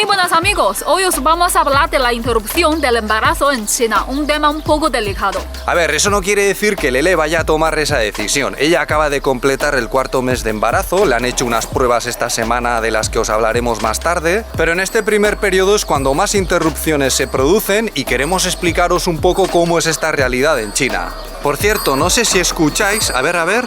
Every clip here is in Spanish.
Muy buenos amigos, hoy os vamos a hablar de la interrupción del embarazo en China, un tema un poco delicado. A ver, eso no quiere decir que Lele vaya a tomar esa decisión. Ella acaba de completar el 4.º mes de embarazo, le han hecho unas pruebas esta semana de las que os hablaremos más tarde, pero en este primer periodo es cuando más interrupciones se producen y queremos explicaros un poco cómo es esta realidad en China. Por cierto, no sé si escucháis, a ver...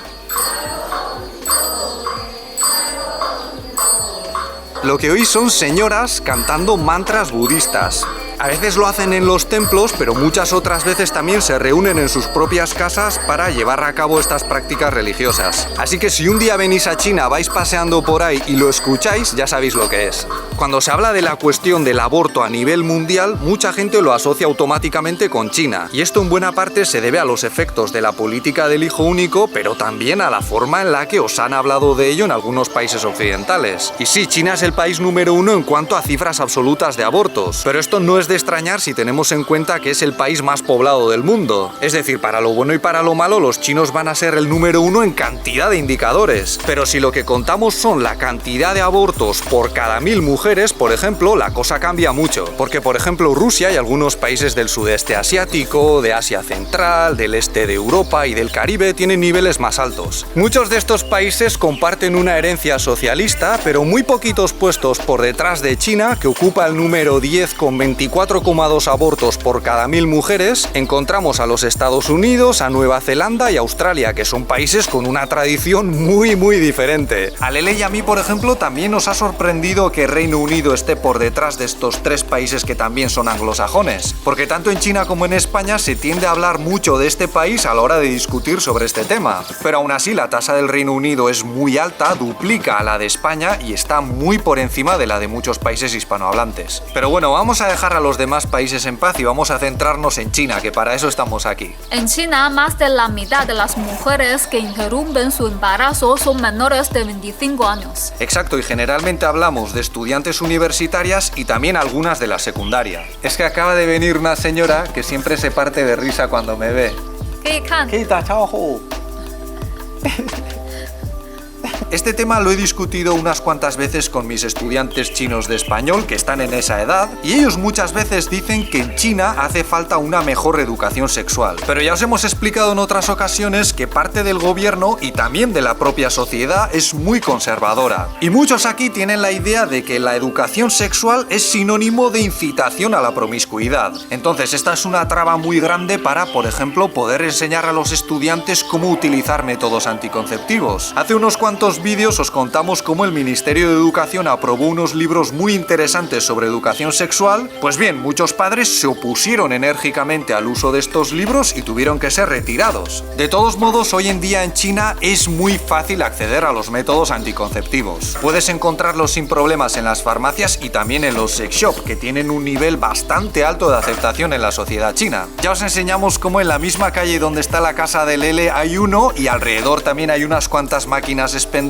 Lo que oís son señoras cantando mantras budistas. A veces lo hacen en los templos, pero muchas otras veces también se reúnen en sus propias casas para llevar a cabo estas prácticas religiosas. Así que si un día venís a China, vais paseando por ahí y lo escucháis, ya sabéis lo que es. Cuando se habla de la cuestión del aborto a nivel mundial, mucha gente lo asocia automáticamente con China. Y esto en buena parte se debe a los efectos de la política del hijo único, pero también a la forma en la que os han hablado de ello en algunos países occidentales. Y sí, China es el país número 1 en cuanto a cifras absolutas de abortos, pero esto no es de extrañar si tenemos en cuenta que es el país más poblado del mundo. Es decir, para lo bueno y para lo malo, los chinos van a ser el número 1 en cantidad de indicadores. Pero si lo que contamos son la cantidad de abortos por cada 1000 mujeres, por ejemplo, la cosa cambia mucho. Porque, por ejemplo, Rusia y algunos países del sudeste asiático, de Asia Central, del este de Europa y del Caribe tienen niveles más altos. Muchos de estos países comparten una herencia socialista, pero muy poquitos puestos por detrás de China, que ocupa el número 10 con 24,2 abortos por cada 1000 mujeres, encontramos a los Estados Unidos, a Nueva Zelanda y Australia, que son países con una tradición muy diferente. A Lele y a mí, por ejemplo, también nos ha sorprendido que Reino Unido esté por detrás de estos 3 países que también son anglosajones, porque tanto en China como en España se tiende a hablar mucho de este país a la hora de discutir sobre este tema. Pero aún así la tasa del Reino Unido es muy alta, duplica a la de España y está muy por encima de la de muchos países hispanohablantes. Pero bueno, vamos a dejar a los demás países en paz y vamos a centrarnos en China, que para eso estamos aquí. En China, más de la mitad de las mujeres que interrumpen su embarazo son menores de 25 años. Exacto, y generalmente hablamos de estudiantes universitarias y también algunas de la secundaria. Es que acaba de venir una señora que siempre se parte de risa cuando me ve. Este tema lo he discutido unas cuantas veces con mis estudiantes chinos de español que están en esa edad y ellos muchas veces dicen que en China hace falta una mejor educación sexual. Pero ya os hemos explicado en otras ocasiones que parte del gobierno y también de la propia sociedad es muy conservadora. Y muchos aquí tienen la idea de que la educación sexual es sinónimo de incitación a la promiscuidad. Entonces esta es una traba muy grande para, por ejemplo, poder enseñar a los estudiantes cómo utilizar métodos anticonceptivos. Hace unos cuantos vídeos os contamos cómo el Ministerio de Educación aprobó unos libros muy interesantes sobre educación sexual. Pues bien, muchos padres se opusieron enérgicamente al uso de estos libros y tuvieron que ser retirados. De todos modos, hoy en día en China es muy fácil acceder a los métodos anticonceptivos. Puedes encontrarlos sin problemas en las farmacias y también en los sex shop, que tienen un nivel bastante alto de aceptación en la sociedad china. Ya os enseñamos cómo en la misma calle donde está la casa de Lele hay uno y alrededor también hay unas cuantas máquinas expendedoras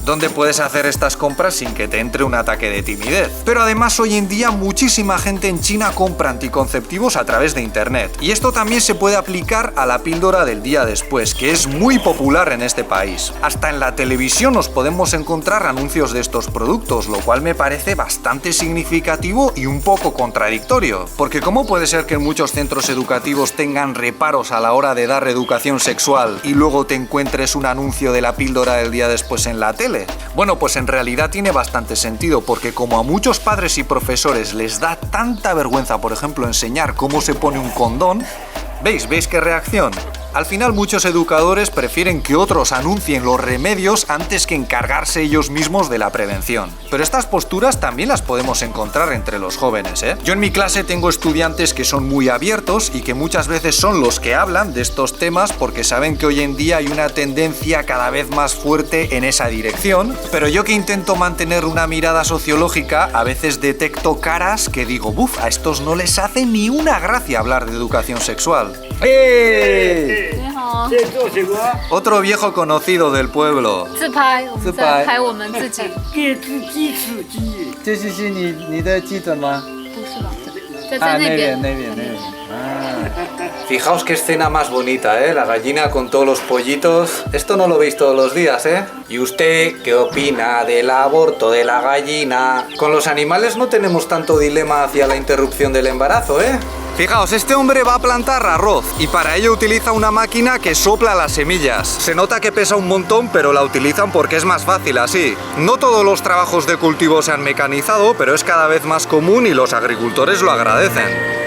donde puedes hacer estas compras sin que te entre un ataque de timidez. Pero además hoy en día muchísima gente en China compra anticonceptivos a través de internet. Y esto también se puede aplicar a la píldora del día después, que es muy popular en este país. Hasta en la televisión nos podemos encontrar anuncios de estos productos, lo cual me parece bastante significativo y un poco contradictorio. Porque ¿cómo puede ser que en muchos centros educativos tengan reparos a la hora de dar educación sexual y luego te encuentres un anuncio de la píldora del día después en la tele? Bueno, pues en realidad tiene bastante sentido, porque como a muchos padres y profesores les da tanta vergüenza, por ejemplo, enseñar cómo se pone un condón, ¿veis qué reacción? Al final muchos educadores prefieren que otros anuncien los remedios antes que encargarse ellos mismos de la prevención. Pero estas posturas también las podemos encontrar entre los jóvenes, ¿eh? Yo en mi clase tengo estudiantes que son muy abiertos y que muchas veces son los que hablan de estos temas porque saben que hoy en día hay una tendencia cada vez más fuerte en esa dirección. Pero yo que intento mantener una mirada sociológica, a veces detecto caras que digo, buf, a estos no les hace ni una gracia hablar de educación sexual. ¡Eh! Otro viejo conocido del pueblo. 自拍，我们在拍我们自己。给自己吃鸡，这是你的鸡腿吗？不是吧？在那边。那边。Fijaos qué escena más bonita, ¿eh? La gallina con todos los pollitos. Esto no lo veis todos los días, ¿eh? ¿Y usted qué opina del aborto de la gallina? Con los animales no tenemos tanto dilema hacia la interrupción del embarazo, ¿eh? Fijaos, este hombre va a plantar arroz y para ello utiliza una máquina que sopla las semillas. Se nota que pesa un montón, pero la utilizan porque es más fácil así. No todos los trabajos de cultivo se han mecanizado, pero es cada vez más común y los agricultores lo agradecen.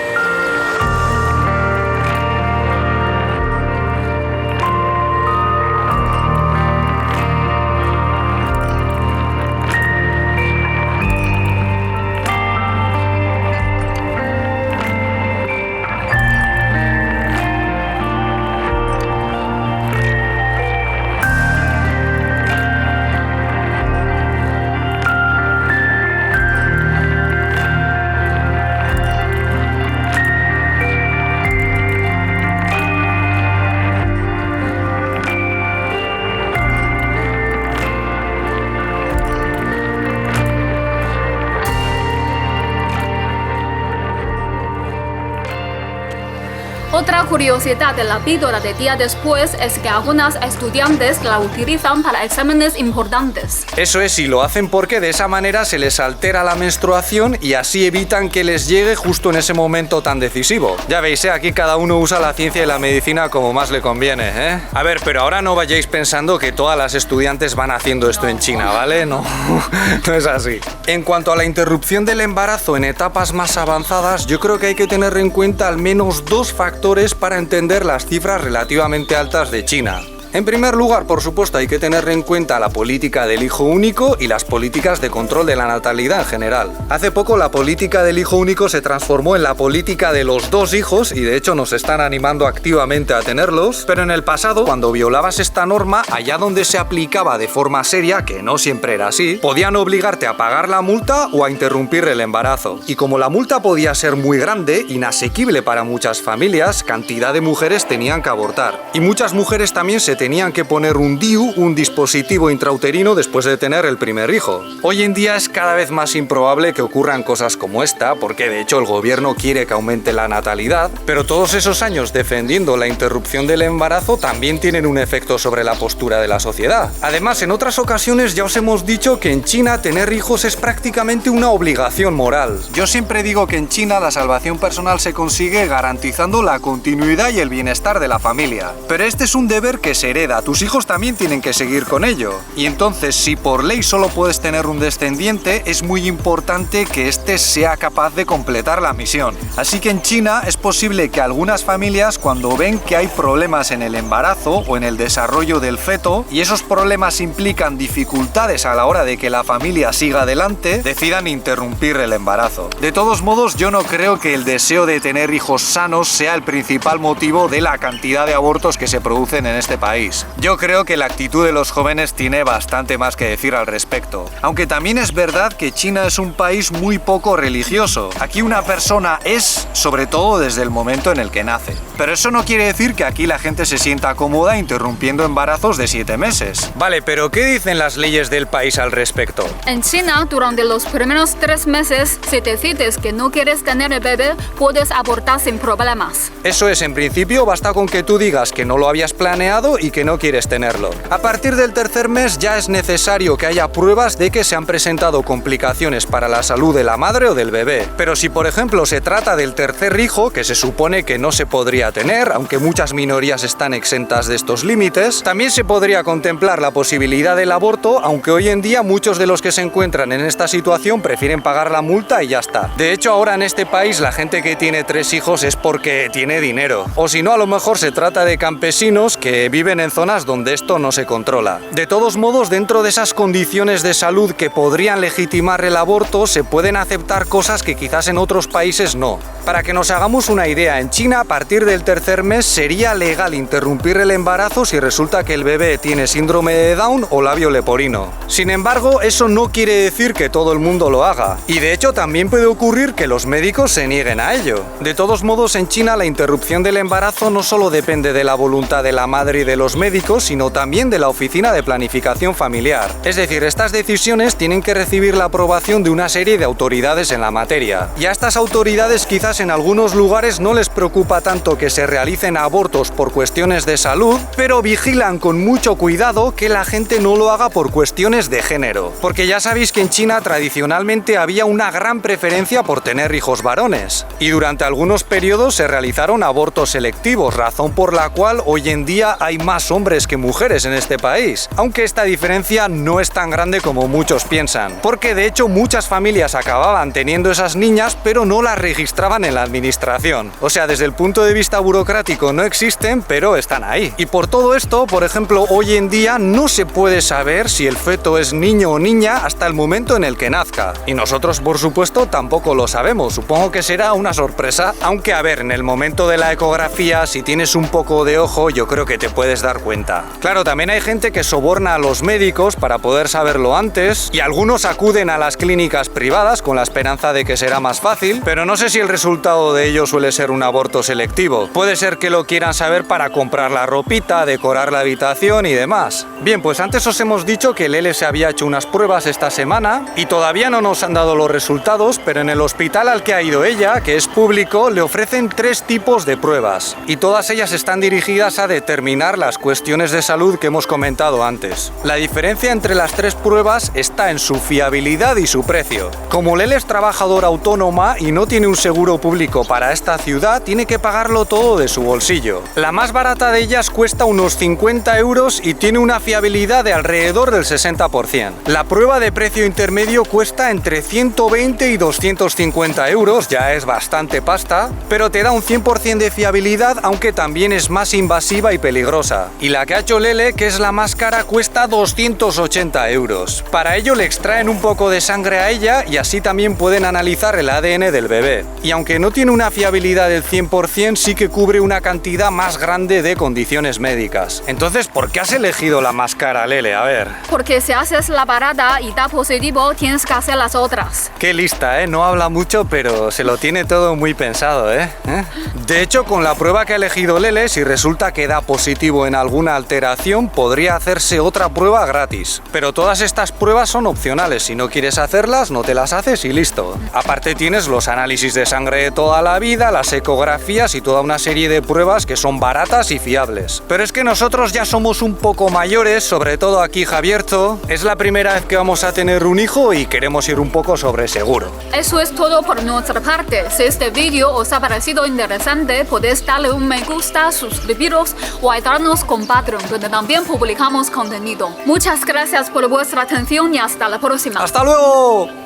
Otra curiosidad de la píldora de día después es que algunas estudiantes la utilizan para exámenes importantes. Eso es, y lo hacen porque de esa manera se les altera la menstruación y así evitan que les llegue justo en ese momento tan decisivo. Ya veis, aquí cada uno usa la ciencia y la medicina como más le conviene, ¿eh? A ver, pero ahora no vayáis pensando que todas las estudiantes van haciendo esto en China, ¿vale? No, no es así. En cuanto a la interrupción del embarazo en etapas más avanzadas, yo creo que hay que tener en cuenta al menos dos factores para entender las cifras relativamente altas de China. En primer lugar, por supuesto, hay que tener en cuenta la política del hijo único y las políticas de control de la natalidad en general. Hace poco la política del hijo único se transformó en la política de los 2 hijos y de hecho nos están animando activamente a tenerlos, pero en el pasado, cuando violabas esta norma, allá donde se aplicaba de forma seria, que no siempre era así, podían obligarte a pagar la multa o a interrumpir el embarazo. Y como la multa podía ser muy grande, inasequible para muchas familias, cantidad de mujeres tenían que abortar. Y muchas mujeres también se tenían que poner un DIU, un dispositivo intrauterino, después de tener el primer hijo. Hoy en día es cada vez más improbable que ocurran cosas como esta, porque de hecho el gobierno quiere que aumente la natalidad, pero todos esos años defendiendo la interrupción del embarazo también tienen un efecto sobre la postura de la sociedad. Además, en otras ocasiones ya os hemos dicho que en China tener hijos es prácticamente una obligación moral. Yo siempre digo que en China la salvación personal se consigue garantizando la continuidad y el bienestar de la familia. Pero este es un deber que se hereda, tus hijos también tienen que seguir con ello. Y entonces, si por ley solo puedes tener un descendiente, es muy importante que éste sea capaz de completar la misión. Así que en China es posible que algunas familias, cuando ven que hay problemas en el embarazo o en el desarrollo del feto, y esos problemas implican dificultades a la hora de que la familia siga adelante, decidan interrumpir el embarazo. De todos modos, yo no creo que el deseo de tener hijos sanos sea el principal motivo de la cantidad de abortos que se producen en este país. Yo creo que la actitud de los jóvenes tiene bastante más que decir al respecto. Aunque también es verdad que China es un país muy poco religioso. Aquí una persona es, sobre todo desde el momento en el que nace. Pero eso no quiere decir que aquí la gente se sienta cómoda interrumpiendo embarazos de 7 meses. Vale, pero ¿qué dicen las leyes del país al respecto? En China, durante los primeros 3 meses, si decides que no quieres tener el bebé, puedes abortar sin problemas. Eso es, en principio basta con que tú digas que no lo habías planeado y que no quieres tenerlo. A partir del 3er mes ya es necesario que haya pruebas de que se han presentado complicaciones para la salud de la madre o del bebé. Pero si por ejemplo se trata del 3er hijo, que se supone que no se podría tener, aunque muchas minorías están exentas de estos límites, también se podría contemplar la posibilidad del aborto, aunque hoy en día muchos de los que se encuentran en esta situación prefieren pagar la multa y ya está. De hecho, ahora en este país la gente que tiene 3 hijos es porque tiene dinero. O si no, a lo mejor se trata de campesinos que viven en zonas donde esto no se controla. De todos modos, dentro de esas condiciones de salud que podrían legitimar el aborto, se pueden aceptar cosas que quizás en otros países no. Para que nos hagamos una idea, en China a partir del 3er mes sería legal interrumpir el embarazo si resulta que el bebé tiene síndrome de Down o labio leporino. Sin embargo, eso no quiere decir que todo el mundo lo haga. Y de hecho también puede ocurrir que los médicos se nieguen a ello. De todos modos, en China la interrupción del embarazo no solo depende de la voluntad de la madre y de los los médicos, sino también de la Oficina de Planificación Familiar. Es decir, estas decisiones tienen que recibir la aprobación de una serie de autoridades en la materia. Y a estas autoridades quizás en algunos lugares no les preocupa tanto que se realicen abortos por cuestiones de salud, pero vigilan con mucho cuidado que la gente no lo haga por cuestiones de género. Porque ya sabéis que en China tradicionalmente había una gran preferencia por tener hijos varones. Y durante algunos periodos se realizaron abortos selectivos, razón por la cual hoy en día hay más hombres que mujeres en este país. Aunque esta diferencia no es tan grande como muchos piensan. Porque de hecho muchas familias acababan teniendo esas niñas, pero no las registraban en la administración. O sea, desde el punto de vista burocrático no existen, pero están ahí. Y por todo esto, por ejemplo, hoy en día no se puede saber si el feto es niño o niña hasta el momento en el que nazca. Y nosotros, por supuesto, tampoco lo sabemos. Supongo que será una sorpresa, aunque a ver, en el momento de la ecografía, si tienes un poco de ojo, yo creo que te puedes dar cuenta. Claro, también hay gente que soborna a los médicos para poder saberlo antes, y algunos acuden a las clínicas privadas con la esperanza de que será más fácil, pero no sé si el resultado de ello suele ser un aborto selectivo. Puede ser que lo quieran saber para comprar la ropita, decorar la habitación y demás. Bien, pues antes os hemos dicho que Lele se había hecho unas pruebas esta semana y todavía no nos han dado los resultados, pero en el hospital al que ha ido ella, que es público, le ofrecen 3 tipos de pruebas y todas ellas están dirigidas a determinar las cuestiones de salud que hemos comentado antes. La diferencia entre las 3 pruebas está en su fiabilidad y su precio. Como Lele es trabajadora autónoma y no tiene un seguro público para esta ciudad, tiene que pagarlo todo de su bolsillo. La más barata de ellas cuesta unos 50 euros y tiene una fiabilidad de alrededor del 60%. La prueba de precio intermedio cuesta entre 120 y 250 euros, ya es bastante pasta, pero te da un 100% de fiabilidad, aunque también es más invasiva y peligrosa. Y la que ha hecho Lele, que es la más cara, cuesta 280 euros. Para ello le extraen un poco de sangre a ella y así también pueden analizar el ADN del bebé. Y aunque no tiene una fiabilidad del 100%, sí que cubre una cantidad más grande de condiciones médicas. Entonces, ¿por qué has elegido la más cara, Lele? A ver. Porque si haces la parada y da positivo, tienes que hacer las otras. Qué lista, ¿eh? No habla mucho, pero se lo tiene todo muy pensado, ¿eh? De hecho, con la prueba que ha elegido Lele, si resulta que da positivo en alguna alteración, podría hacerse otra prueba gratis. Pero todas estas pruebas son opcionales. Si no quieres hacerlas, no te las haces y listo. Aparte tienes los análisis de sangre de toda la vida, las ecografías y toda una serie de pruebas que son baratas y fiables. Pero es que nosotros ya somos un poco mayores, sobre todo aquí Javierzo. Es la primera vez que vamos a tener un hijo y queremos ir un poco sobre seguro. Eso es todo por nuestra parte. Si este vídeo os ha parecido interesante, podéis darle un me gusta, suscribiros o ayudarnos con Patreon, donde también publicamos contenido. Muchas gracias por vuestra atención y hasta la próxima. ¡Hasta luego!